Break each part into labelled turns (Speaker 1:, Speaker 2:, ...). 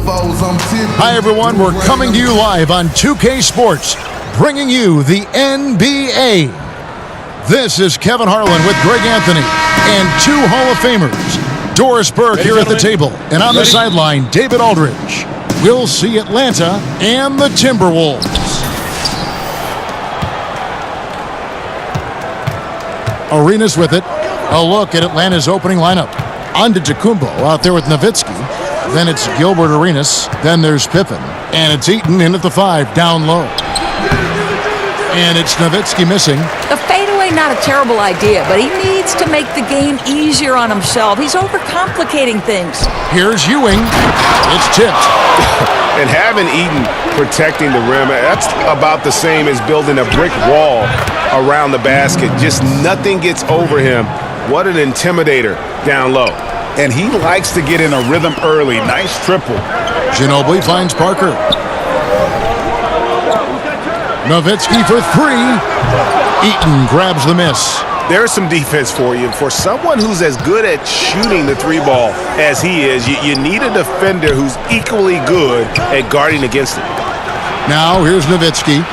Speaker 1: foes, I'm tipping.
Speaker 2: Hi, everyone. We're coming to you live on 2K Sports, bringing you the NBA. This is Kevin Harlan with Greg Anthony and two Hall of Famers, Doris Burke here at the table, and on the sideline, David Aldridge. We'll see Atlanta and the Timberwolves. Arenas with it. A look at Atlanta's opening lineup. Antetokounmpo out there with Nowitzki. Then it's Gilbert Arenas. Then there's Pippen. And it's Eaton in at the 5, down low. And it's Nowitzki missing.
Speaker 3: The fadeaway, not a terrible idea, but he needs to make the game easier on himself. He's overcomplicating things.
Speaker 2: Here's Ewing. It's tipped.
Speaker 4: And having Eaton protecting the rim, that's about the same as building a brick wall around the basket. Just nothing gets over him. What an intimidator down low.
Speaker 5: And he likes to get in a rhythm early. Nice triple.
Speaker 2: Ginobili finds Parker. Nowitzki for 3. Eaton grabs the miss.
Speaker 4: There's some defense for you. For someone who's as good at shooting the 3-ball as he is, you need a defender who's equally good at guarding against it.
Speaker 2: Now here's Nowitzki.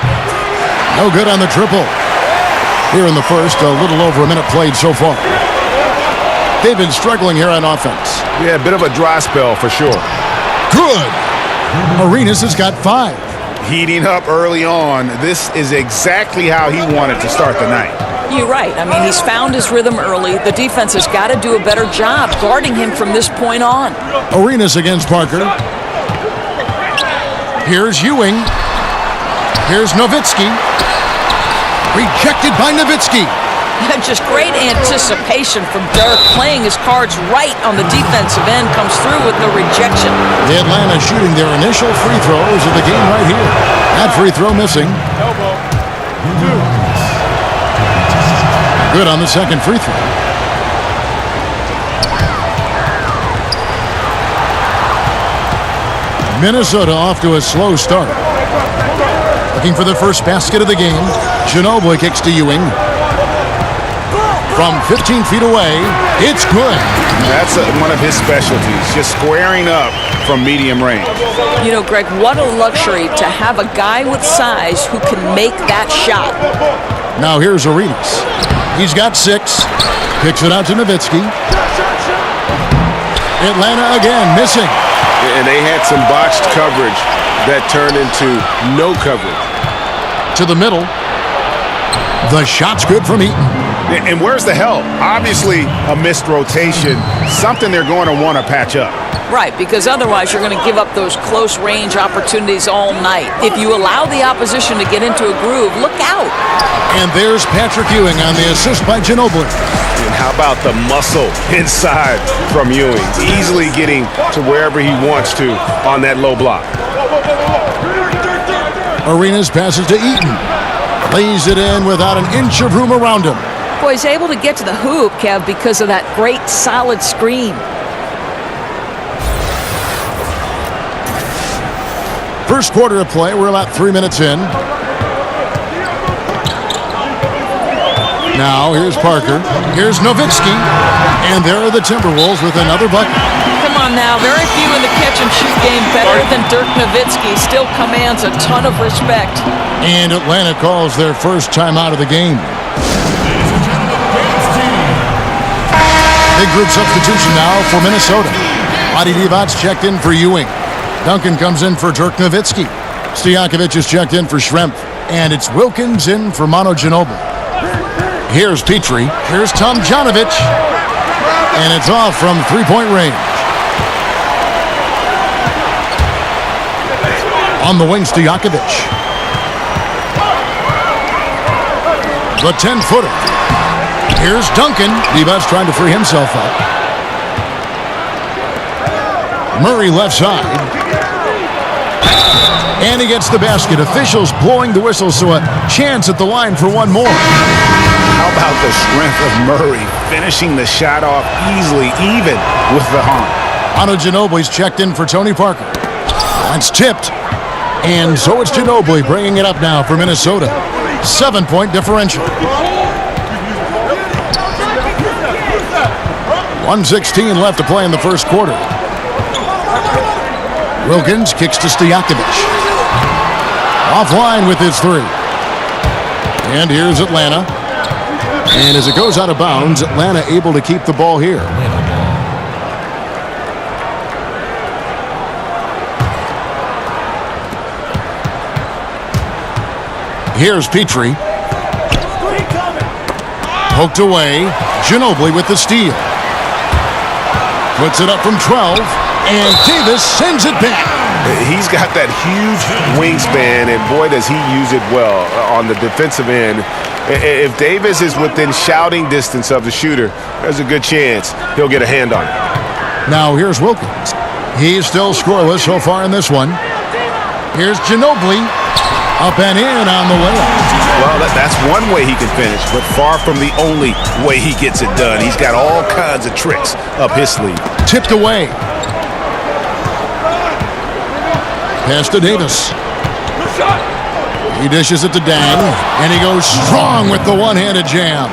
Speaker 2: No good on the triple. Here in the first, a little over a minute played so far. They've been struggling here on offense.
Speaker 4: Yeah, a bit of a dry spell for sure.
Speaker 2: Good. Arenas has got 5.
Speaker 4: Heating up early on. This is exactly how he wanted to start the night.
Speaker 3: You're right. I mean, he's found his rhythm early. The defense has got to do a better job guarding him from this point on.
Speaker 2: Arenas against Parker. Here's Ewing. Here's Nowitzki. Rejected by Nowitzki.
Speaker 3: Just great anticipation from Dirk, playing his cards right on the defensive end, comes through with the rejection.
Speaker 2: The Atlanta shooting their initial free throws of the game right here. That free throw missing. Good on the second free throw. Minnesota off to a slow start. Looking for the first basket of the game. Ginobili kicks to Ewing. From 15 feet away, it's good.
Speaker 4: That's one of his specialties, just squaring up from medium range.
Speaker 3: You know, Greg, what a luxury to have a guy with size who can make that shot.
Speaker 2: Now here's Arenas. He's got 6. Kicks it out to Nowitzki. Atlanta again, missing.
Speaker 4: And they had some botched coverage that turned into no coverage.
Speaker 2: To the middle. The shot's good from Eaton.
Speaker 4: And where's the help? Obviously a missed rotation, something they're going to want to patch up.
Speaker 3: Right, because otherwise you're going to give up those close range opportunities all night. If you allow the opposition to get into a groove, look out.
Speaker 2: And there's Patrick Ewing on the assist by Ginobili.
Speaker 4: And how about the muscle inside from Ewing? Easily getting to wherever he wants to on that low block.
Speaker 2: Arenas passes to Eaton. Lays it in without an inch of room around him.
Speaker 3: Boy, he's able to get to the hoop, Kev, because of that great solid screen.
Speaker 2: First quarter of play, we're about 3 minutes in. Now, here's Parker. Here's Nowitzki. And there are the Timberwolves with another bucket.
Speaker 3: Come on now, very few in the catch-and-shoot game better than Dirk Nowitzki. Still commands a ton of respect.
Speaker 2: And Atlanta calls their first timeout of the game. Big group substitution now for Minnesota. Adi Divac's checked in for Ewing. Duncan comes in for Dirk Nowitzki. Stojakovic is checked in for Schrempf. And it's Wilkins in for Manu Ginobili. Here's Petrie. Here's Tomjanovic. And it's off from three-point range. On the wing, Stojakovic. The 10-footer. Here's Duncan. Divas trying to free himself up. Murray left side. And he gets the basket. Officials blowing the whistle, so a chance at the line for one more.
Speaker 4: How about the strength of Murray finishing the shot off easily, even with the arm?
Speaker 2: Manu Ginobili's checked in for Tony Parker. It's tipped. And so it's Ginobili bringing it up now for Minnesota. 7-point differential. 1:16 left to play in the first quarter. Wilkins kicks to Stojakovic. Offline with his three. And here's Atlanta. And as it goes out of bounds, Atlanta able to keep the ball here. Here's Petrie. Poked away. Ginobili with the steal. Puts it up from 12. And Davis sends it back.
Speaker 4: He's got that huge wingspan, and boy, does he use it well on the defensive end. If Davis is within shouting distance of the shooter, there's a good chance he'll get a hand on it.
Speaker 2: Now here's Wilkins. He's still scoreless so far in this one. Here's Ginobili. Up and in on the layup.
Speaker 4: Well, that's one way he can finish, but far from the only way he gets it done. He's got all kinds of tricks up his sleeve.
Speaker 2: Tipped away. Pass to Davis. He dishes it to Dan, and he goes strong with the one-handed jam.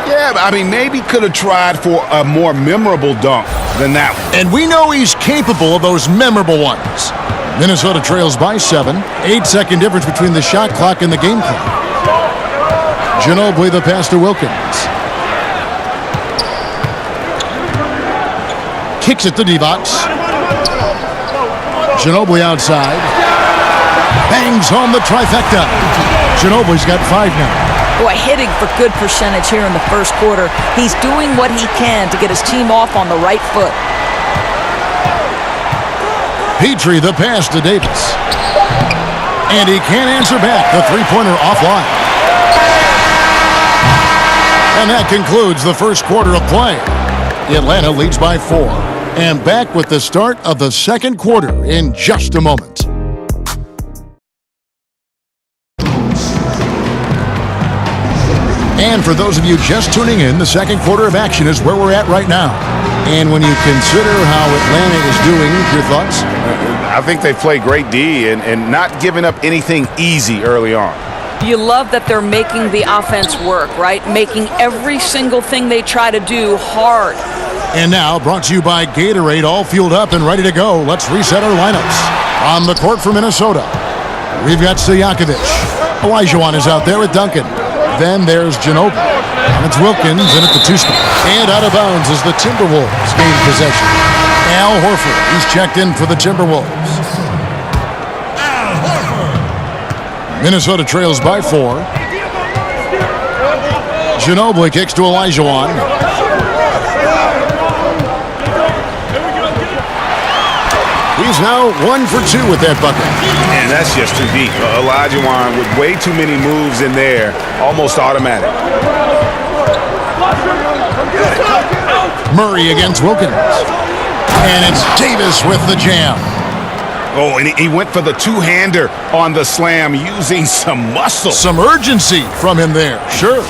Speaker 5: Yeah, I mean, maybe could have tried for a more memorable dunk than that one.
Speaker 2: And we know he's capable of those memorable ones. Minnesota trails by 7. 8-second difference between the shot clock and the game clock. Ginobili the pass to Wilkins. Kicks it to Divac. Ginobili outside. Bangs home the trifecta. Ginobili's got 5 now.
Speaker 3: Boy, hitting for good percentage here in the first quarter. He's doing what he can to get his team off on the right foot.
Speaker 2: Petrie the pass to Davis. And he can't answer back. The three-pointer offline. And that concludes the first quarter of play. Atlanta leads by 4. And back with the start of the second quarter in just a moment. And for those of you just tuning in, the second quarter of action is where we're at right now. And when you consider how Atlanta is doing, your thoughts?
Speaker 4: I think they play great D and not giving up anything easy early on.
Speaker 3: You love that they're making the offense work, right? Making every single thing they try to do hard.
Speaker 2: And now, brought to you by Gatorade, all fueled up and ready to go. Let's reset our lineups. On the court for Minnesota, we've got Stojakovic. Olajuwon is out there with Duncan. Then there's Ginobili. And it's Wilkins in at the 2 spot. And out of bounds as the Timberwolves gain possession. Al Horford, he's checked in for the Timberwolves. Minnesota trails by 4. Ginobili kicks to Olajuwon. He's now 1 for 2 with that bucket.
Speaker 4: And that's just too deep. Olajuwon with way too many moves in there, almost automatic.
Speaker 2: Murray against Wilkins. And it's Davis with the jam.
Speaker 5: Oh, and he went for the two-hander on the slam using some muscle.
Speaker 2: Some urgency from him there, sure.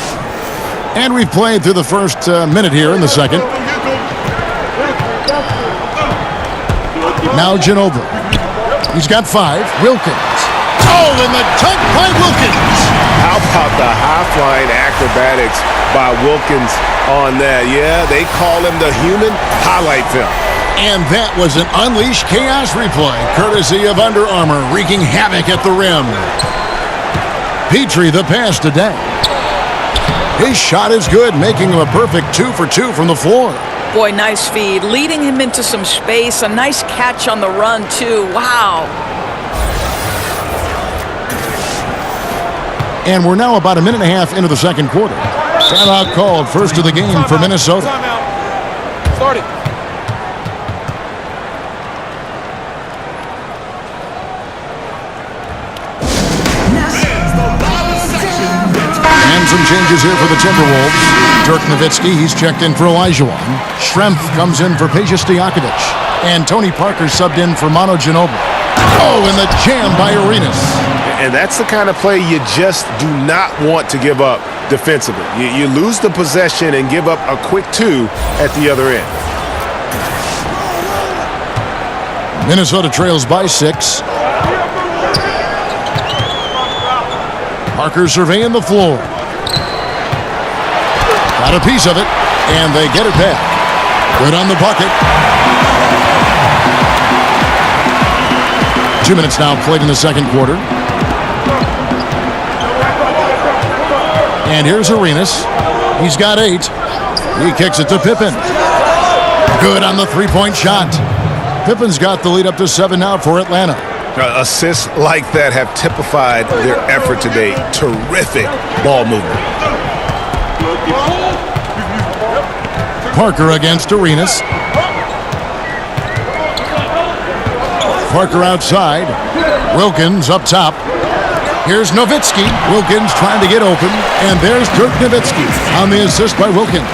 Speaker 2: And we've played through the first minute here in the second. Now Ginobili. He's got 5. Wilkins. Oh, and the dunk by Wilkins.
Speaker 4: How about the high-flying acrobatics by Wilkins on that? Yeah, they call him the human highlight film.
Speaker 2: And that was an unleashed chaos replay, courtesy of Under Armour, wreaking havoc at the rim. Petrie the pass to Deng. His shot is good, making him a perfect 2 for 2 from the floor.
Speaker 3: Boy, nice feed. Leading him into some space. A nice catch on the run, too. Wow.
Speaker 2: And we're now about a minute and a half into the second quarter. Timeout called, first of the game for Minnesota.
Speaker 1: Start it.
Speaker 2: And some changes here for the Timberwolves. Dirk Nowitzki, he's checked in for Olajuwon. Schrempf comes in for Peja Stojakovic. And Tony Parker subbed in for Manu Ginobili. Oh, and the jam by Arenas.
Speaker 4: And that's the kind of play you just do not want to give up defensively. You lose the possession and give up a quick 2 at the other end.
Speaker 2: Minnesota trails by 6. Parker surveying the floor. Got a piece of it, and they get it back. Good on the bucket. 2 minutes now played in the second quarter. And here's Arenas. He's got 8. He kicks it to Pippen. Good on the three-point shot. Pippen's got the lead up to 7 now for Atlanta.
Speaker 5: Assists like that have typified their effort today. Terrific ball movement.
Speaker 2: Parker against Arenas. Parker outside. Wilkins up top. Here's Nowitzki. Wilkins trying to get open. And there's Dirk Nowitzki on the assist by Wilkins.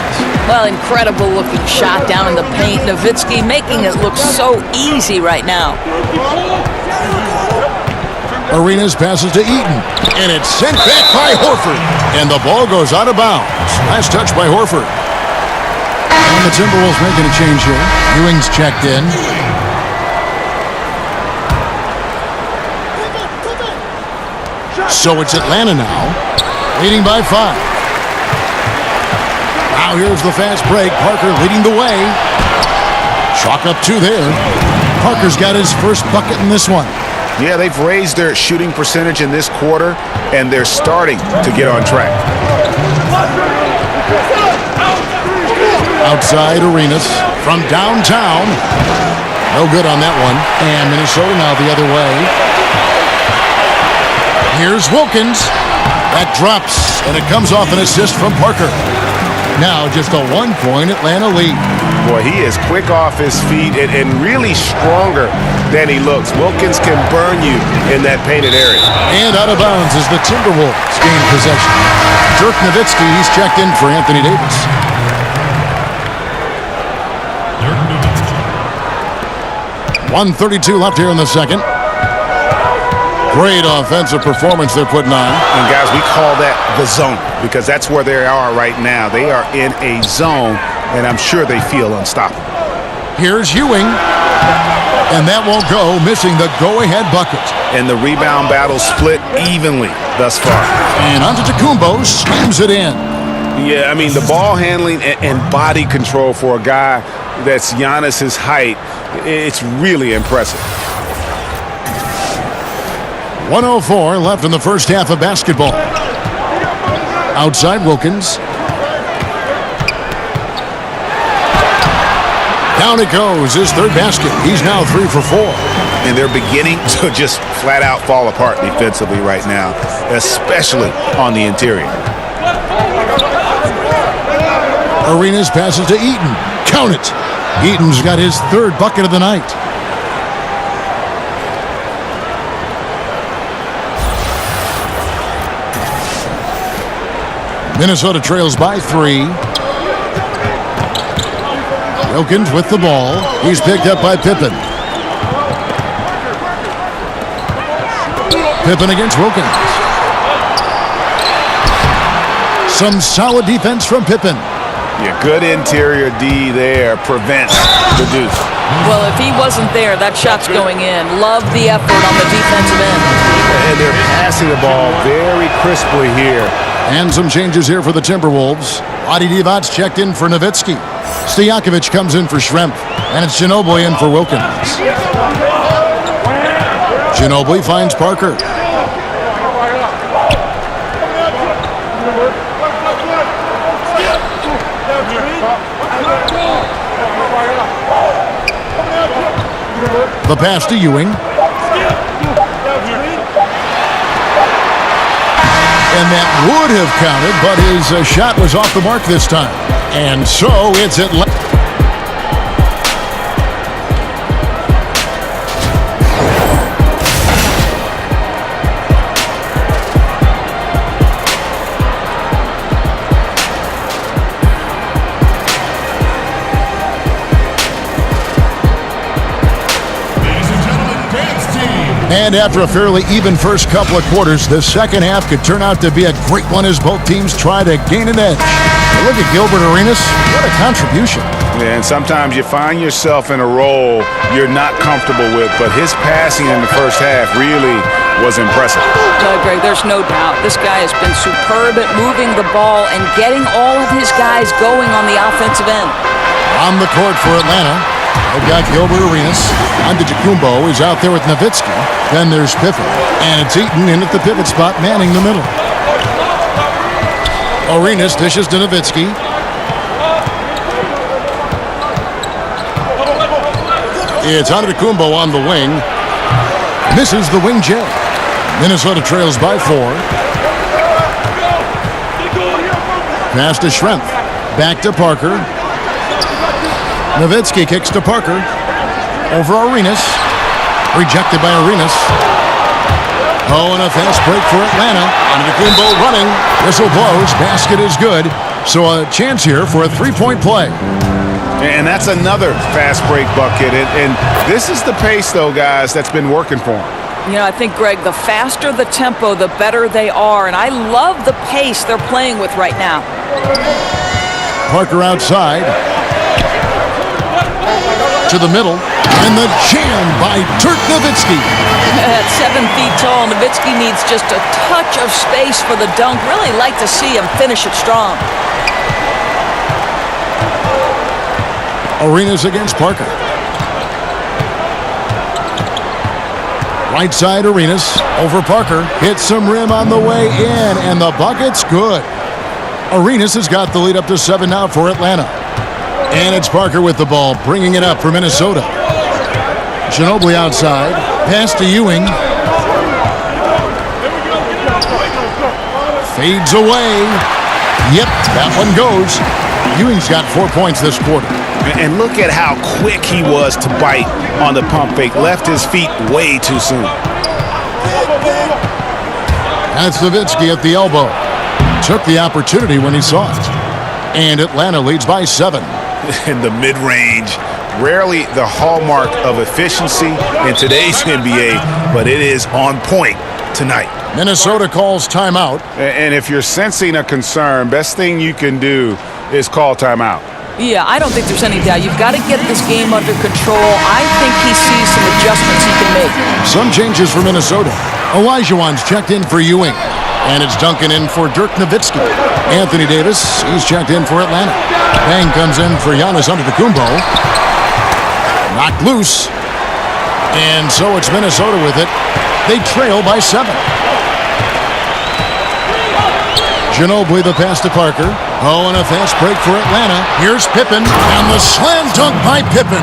Speaker 3: Well, incredible looking shot down in the paint. Nowitzki making it look so easy right now.
Speaker 2: Arenas passes to Eaton. And it's sent back by Horford. And the ball goes out of bounds. Last touch by Horford. And the Timberwolves making a change here. Ewing's checked in. So it's Atlanta now, leading by 5. Now here's the fast break. Parker leading the way. Chalk up 2 there. Parker's got his first bucket in this one.
Speaker 5: Yeah, they've raised their shooting percentage in this quarter, and they're starting to get on track.
Speaker 2: Outside Arenas from downtown. No good on that one. And Minnesota now the other way. Here's Wilkins. That drops, and it comes off an assist from Parker. Now just a 1-point Atlanta lead.
Speaker 4: Boy, he is quick off his feet and really stronger than he looks. Wilkins can burn you in that painted area.
Speaker 2: And out of bounds as the Timberwolves gain possession. Dirk Nowitzki, he's checked in for Anthony Davis. 1:32 left here in the second. Great offensive performance they're putting on.
Speaker 5: And guys, we call that the zone because that's where they are right now. They are in a zone, and I'm sure they feel unstoppable.
Speaker 2: Here's Ewing. And that won't go, missing the go-ahead bucket.
Speaker 5: And the rebound battle split evenly thus far.
Speaker 2: And Antetokounmpo slams it in.
Speaker 4: Yeah, I mean, the ball handling and body control for a guy that's Giannis's height, it's really impressive.
Speaker 2: 1:04 left in the first half of basketball. Outside Wilkins. Down it goes, his third basket. He's now 3 for 4.
Speaker 5: And they're beginning to just flat out fall apart defensively right now, especially on the interior.
Speaker 2: Arenas passes to Eaton. Count it. Eaton's got his third bucket of the night. Minnesota trails by 3. Wilkins with the ball. He's picked up by Pippen. Pippen against Wilkins. Some solid defense from Pippen.
Speaker 4: Yeah, good interior D there prevents the deuce.
Speaker 3: Well, if he wasn't there, that shot's going in. Love the effort on the defensive end.
Speaker 4: And they're passing the ball very crisply here.
Speaker 2: And some changes here for the Timberwolves. Adi Divac's checked in for Nowitzki. Stojakovic comes in for Schrempf. And it's Ginobili in for Wilkins. Ginobili finds Parker. The pass to Ewing. And that would have counted, but his shot was off the mark this time. And so it's Atlanta. And after a fairly even first couple of quarters, the second half could turn out to be a great one as both teams try to gain an edge. But look at Gilbert Arenas. What a contribution.
Speaker 4: Yeah, and sometimes you find yourself in a role you're not comfortable with, but his passing in the first half really was impressive.
Speaker 3: Greg, there's no doubt. This guy has been superb at moving the ball and getting all of his guys going on the offensive end.
Speaker 2: On the court for Atlanta, They've got Gilbert Arenas. Antetokounmpo is out there with Nowitzki. Then there's Pippen. And it's Eaton in at the pivot spot, manning the middle. Arenas dishes to Nowitzki. It's Antetokounmpo on the wing. Misses the wing J. Minnesota trails by 4. Pass to Schrempf. Back to Parker. Nowitzki kicks to Parker. Over Arenas. Rejected by Arenas. Oh, and a fast break for Atlanta. Antetokounmpo running. Whistle blows. Basket is good. So a chance here for a three-point play.
Speaker 5: And that's another fast break bucket. And this is the pace, though, guys, that's been working for him.
Speaker 3: You know, I think, Greg, the faster the tempo, the better they are. And I love the pace they're playing with right now.
Speaker 2: Parker outside. To the middle. And the jam by Dirk Nowitzki.
Speaker 3: At 7 feet tall, Nowitzki needs just a touch of space for the dunk. Really like to see him finish it strong.
Speaker 2: Arenas against Parker. Right side Arenas over Parker. Hits some rim on the way in, and the bucket's good. Arenas has got the lead up to 7 now for Atlanta. And it's Parker with the ball, bringing it up for Minnesota. Ginobili outside. Pass to Ewing. Fades away. Yep, that one goes. Ewing's got 4 points this quarter.
Speaker 5: And look at how quick he was to bite on the pump fake. Left his feet way too soon.
Speaker 2: That's Nowitzki at the elbow. Took the opportunity when he saw it. And Atlanta leads by 7.
Speaker 5: In the mid-range, rarely the hallmark of efficiency in today's NBA, but it is on point tonight.
Speaker 2: Minnesota calls timeout.
Speaker 5: And if you're sensing a concern, best thing you can do is call timeout.
Speaker 3: Yeah, I don't think there's any doubt. You've got to get this game under control. I think he sees some adjustments he can make.
Speaker 2: Some changes for Minnesota. Olajuwon's checked in for Ewing. And it's Duncan in for Dirk Nowitzki. Anthony Davis, he's checked in for Atlanta. Bang comes in for Giannis Antetokounmpo. Knocked loose. And so it's Minnesota with it. They trail by 7. Ginobili the pass to Parker. Oh, and a fast break for Atlanta. Here's Pippen, and the slam dunk by Pippen.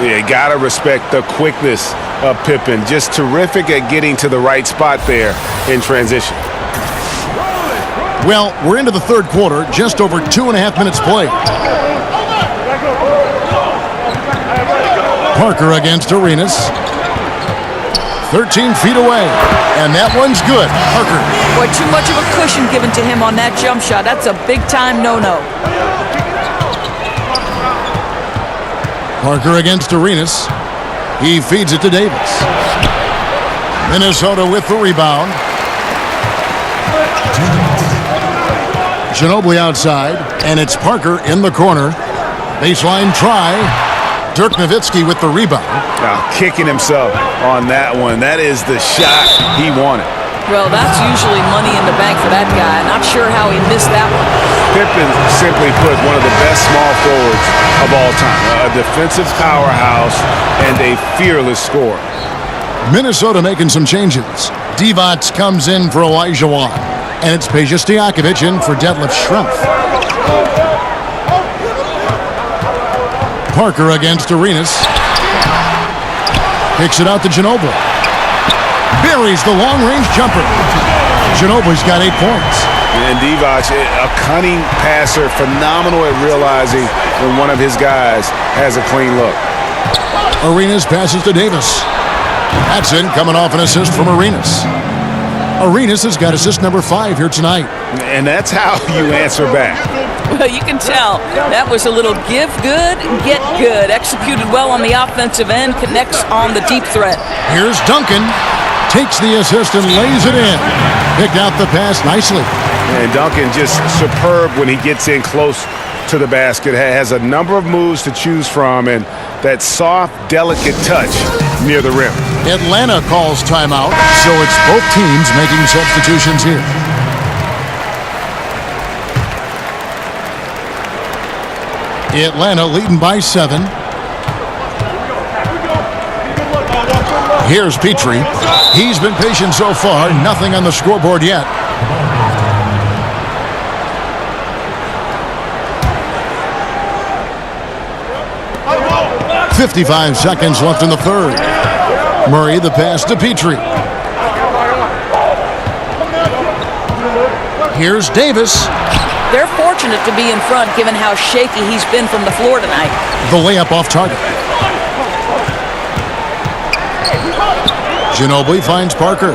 Speaker 4: Yeah, you gotta respect the quickness of Pippen. Just terrific at getting to the right spot there in transition.
Speaker 2: Well, we're into the third quarter, just over 2.5 minutes played. Parker against Arenas. 13 feet away, and that one's good. Parker.
Speaker 3: Boy, too much of a cushion given to him on that jump shot. That's a big-time no-no.
Speaker 2: Parker against Arenas. He feeds it to Davis. Minnesota with the rebound. Ginobili outside, and it's Parker in the corner. Baseline try. Dirk Nowitzki with the rebound.
Speaker 4: Now kicking himself on that one. That is the shot he wanted.
Speaker 3: Well, that's usually money in the bank for that guy. Not sure how he missed that one.
Speaker 4: Pippen, simply put, one of the best small forwards of all time. A defensive powerhouse and a fearless scorer.
Speaker 2: Minnesota making some changes. Divac comes in for Olajuwon. And it's Peja Stojakovic in for Detlef Schrempf. Parker against Arenas. Kicks it out to Ginobili. Buries the long-range jumper. Ginobili's got 8 points.
Speaker 4: And Divac, a cunning passer, phenomenal at realizing when one of his guys has a clean look.
Speaker 2: Arenas passes to Davis. That's in, coming off an assist from Arenas. Arenas has got assist number 5 here tonight.
Speaker 4: And that's how you answer back.
Speaker 3: Well, you can tell that was a little give good, get good. Executed well on the offensive end, connects on the deep threat.
Speaker 2: Here's Duncan. Takes the assist and lays it in. Picked out the pass nicely.
Speaker 4: And Duncan just superb when he gets in close to the basket. Has a number of moves to choose from and that soft, delicate touch near the rim.
Speaker 2: Atlanta calls timeout, so it's both teams making substitutions here. Atlanta leading by 7. Here's Petrie. He's been patient so far. Nothing on the scoreboard yet. .55 seconds left in the third. Murray the pass to Petrie. Here's Davis.
Speaker 3: They're fortunate to be in front given how shaky he's been from the floor tonight.
Speaker 2: The layup off target. Ginobili finds Parker.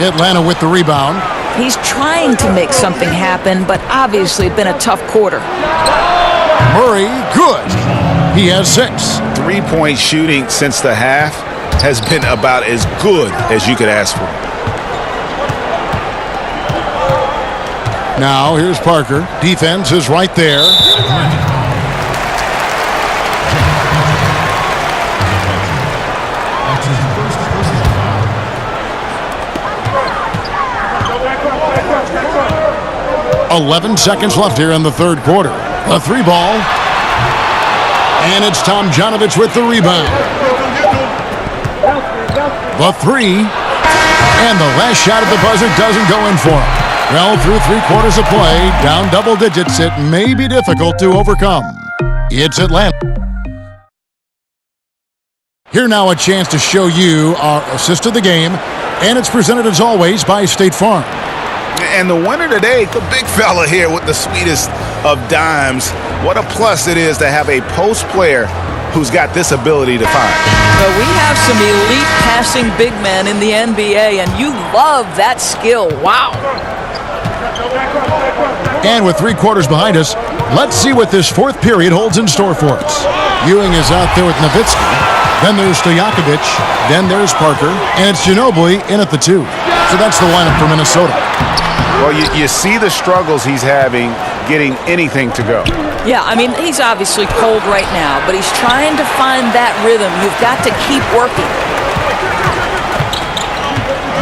Speaker 2: Atlanta with the rebound.
Speaker 3: He's trying to make something happen, but obviously been a tough quarter.
Speaker 2: Murray, good. He has 6.
Speaker 5: Three-point shooting since the half has been about as good as you could ask for.
Speaker 2: Now here's Parker. Defense is right there. .11 seconds left here in the third quarter. A 3-ball. And it's Tomjanovich with the rebound. The 3. And the last shot at the buzzer doesn't go in for him. Well, through 3 quarters of play, down double digits, it may be difficult to overcome. It's Atlanta. Here now a chance to show you our assist of the game, and it's presented as always by State Farm.
Speaker 5: And the winner today, the big fella here with the sweetest of dimes. What a plus it is to have a post player who's got this ability to find.
Speaker 3: Well, we have some elite passing big men in the NBA, and you love that skill. Wow.
Speaker 2: And with 3 quarters behind us, let's see what this fourth period holds in store for us. Ewing is out there with Nowitzki. Then there's Stojakovic. Then there's Parker. And it's Ginobili in at the 2. So that's the lineup for Minnesota.
Speaker 4: Well, you see the struggles he's having getting anything to go.
Speaker 3: Yeah, I mean, he's obviously cold right now, but he's trying to find that rhythm. You've got to keep working.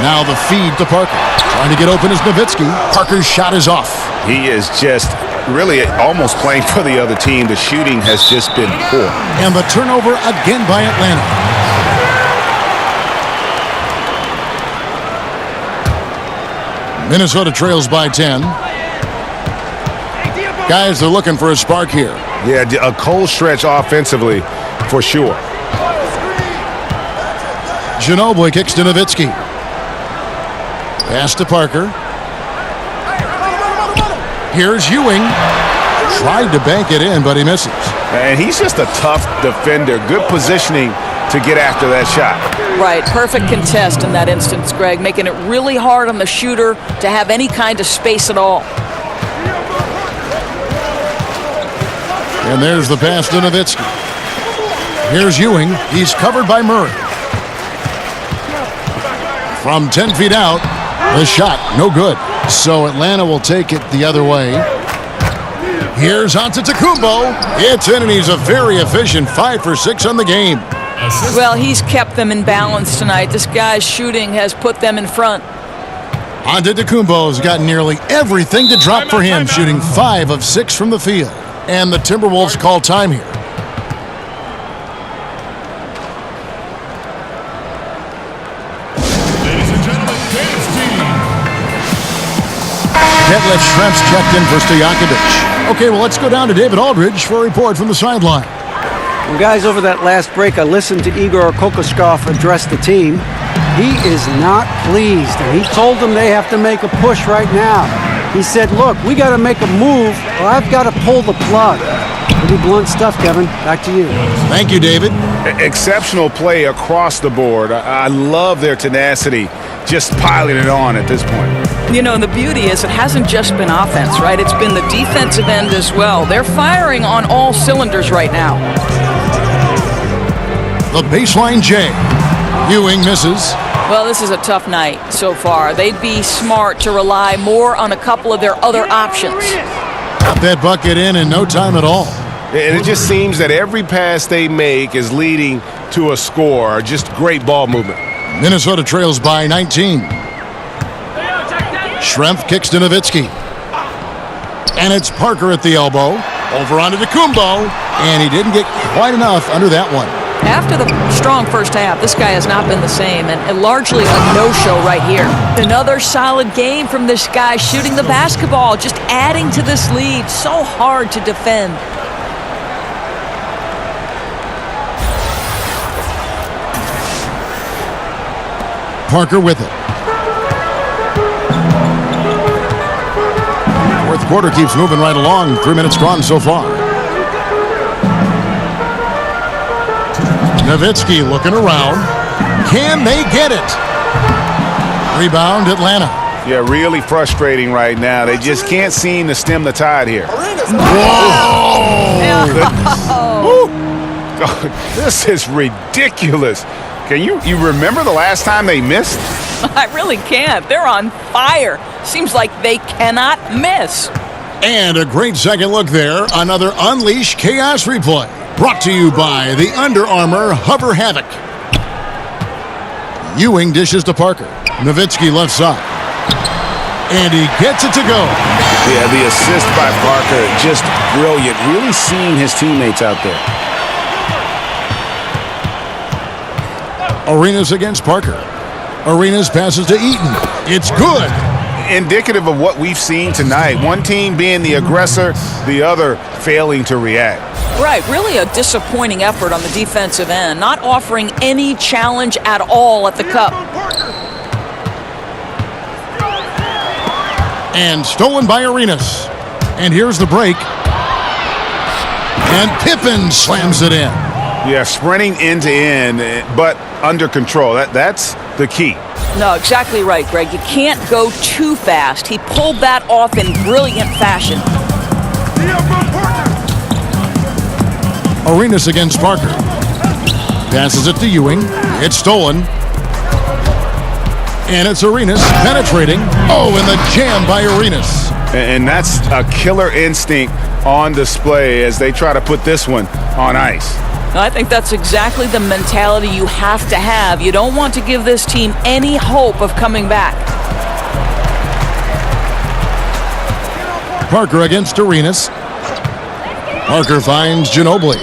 Speaker 2: Now the feed to Parker. Trying to get open is Nowitzki. Parker's shot is off.
Speaker 4: He is just really almost playing for the other team. The shooting has just been poor.
Speaker 2: And the turnover again by Atlanta. Minnesota trails by 10. Guys, they're looking for a spark here.
Speaker 4: Yeah, a cold stretch offensively for sure.
Speaker 2: Ginobili kicks to Nowitzki. Pass to Parker. Here's Ewing. Tried to bank it in, but he misses.
Speaker 4: And he's just a tough defender. Good positioning to get after that shot.
Speaker 3: Right, perfect contest in that instance, Greg, making it really hard on the shooter to have any kind of space at all.
Speaker 2: And there's the pass to Nowitzki. Here's Ewing. He's covered by Murray. From 10 feet out, the shot, no good. So Atlanta will take it the other way. Here's Antetokounmpo. It's in, and he's a very efficient 5 for 6 on the game.
Speaker 3: Well, he's kept them in balance tonight. This guy's shooting has put them in front.
Speaker 2: Antetokounmpo's got nearly everything to drop for him, shooting 5 of 6 from the field. And the Timberwolves call time here.
Speaker 1: Ladies and gentlemen, dance team.
Speaker 2: Detlef Schrempf's checked in for Stojakovic. Okay, well, let's go down to David Aldridge for a report from the sideline.
Speaker 6: Well, guys, over that last break, I listened to Igor Kokoskov address the team. He is not pleased, and he told them they have to make a push right now. He said, look, we got to make a move, or I've got to pull the plug. Pretty blunt stuff, Kevin. Back to you.
Speaker 2: Thank you, David.
Speaker 4: Exceptional play across the board. I love their tenacity, just piling it on at this point.
Speaker 3: You know, and the beauty is it hasn't just been offense, right? It's been the defensive end as well. They're firing on all cylinders right now.
Speaker 2: The baseline J. Ewing misses.
Speaker 3: Well, this is a tough night so far. They'd be smart to rely more on a couple of their other options.
Speaker 2: Got that bucket in no time at all.
Speaker 4: And it just seems that every pass they make is leading to a score. Just great ball movement.
Speaker 2: Minnesota trails by 19. Schrempf kicks to Nowitzki. And it's Parker at the elbow. Over onto Antetokounmpo. And he didn't get quite enough under that one.
Speaker 3: After the strong first half, this guy has not been the same, and largely a no-show right here. Another solid game from this guy shooting the basketball, just adding to this lead. So hard to defend.
Speaker 2: Parker with it. Fourth quarter keeps moving right along. 3 minutes gone so far. Nowitzki looking around. Can they get it? Rebound, Atlanta.
Speaker 5: Yeah, really frustrating right now. They just can't seem to stem the tide here.
Speaker 2: Whoa!
Speaker 5: Oh, this is ridiculous. Can you remember the last time they missed?
Speaker 3: I really can't. They're on fire. Seems like they cannot miss.
Speaker 2: And a great second look there. Another Unleash Chaos replay. Brought to you by the Under Armour Hover Havoc. Ewing dishes to Parker. Nowitzki left side. And he gets it to go.
Speaker 5: Yeah, the assist by Parker, just brilliant. Really seeing his teammates out there.
Speaker 2: Arenas against Parker. Arenas passes to Eaton. It's good.
Speaker 5: Indicative of what we've seen tonight. One team being the aggressor, the other failing to react.
Speaker 3: Right, really a disappointing effort on the defensive end, not offering any challenge at all at the cup.
Speaker 2: And stolen by Arenas. And here's the break. And Pippen slams it in.
Speaker 5: Yeah, sprinting end to end, but under control. That's the key.
Speaker 3: No, exactly right, Greg. You can't go too fast. He pulled that off in brilliant fashion.
Speaker 2: Arenas against Parker. Passes it to Ewing. It's stolen. And it's Arenas penetrating. Oh, and the jam by Arenas.
Speaker 5: And that's a killer instinct on display as they try to put this one on ice.
Speaker 3: I think that's exactly the mentality you have to have. You don't want to give this team any hope of coming back.
Speaker 2: Parker against Arenas. Parker finds Ginobili.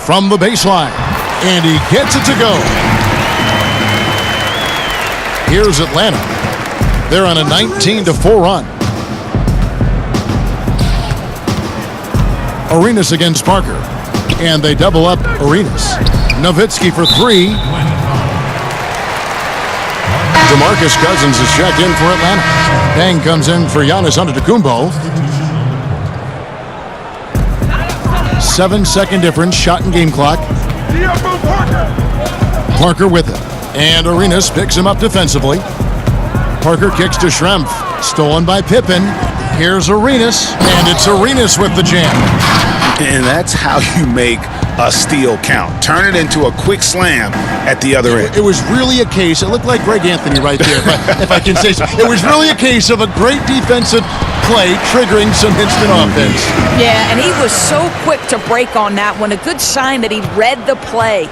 Speaker 2: From the baseline. And he gets it to go. Here's Atlanta. They're on a 19-4 run. Arenas against Parker. And they double up Arenas. Nowitzki for three. DeMarcus Cousins is checked in for Atlanta. Bang comes in for Giannis Antetokounmpo. 7-second difference, shot and game clock. Parker with it. And Arenas picks him up defensively. Parker kicks to Schrempf. Stolen by Pippen. Here's Arenas. And it's Arenas with the jam.
Speaker 5: And that's how you make a steal count. Turn it into a quick slam at the other end.
Speaker 2: It was really a case, it looked like Greg Anthony right there, if I can say so. It was really a case of a great defensive play triggering some instant offense.
Speaker 3: Yeah, and he was so quick to break on that one. A good sign that he read the play.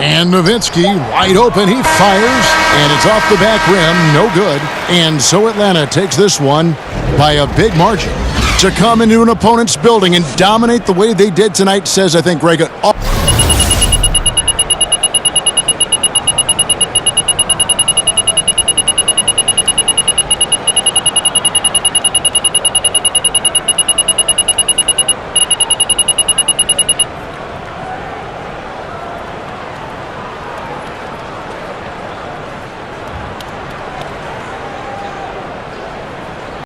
Speaker 2: And Nowitzki wide open, he fires, and it's off the back rim, no good. And so Atlanta takes this one by a big margin. To come into an opponent's building and dominate the way they did tonight says, I think, Greg,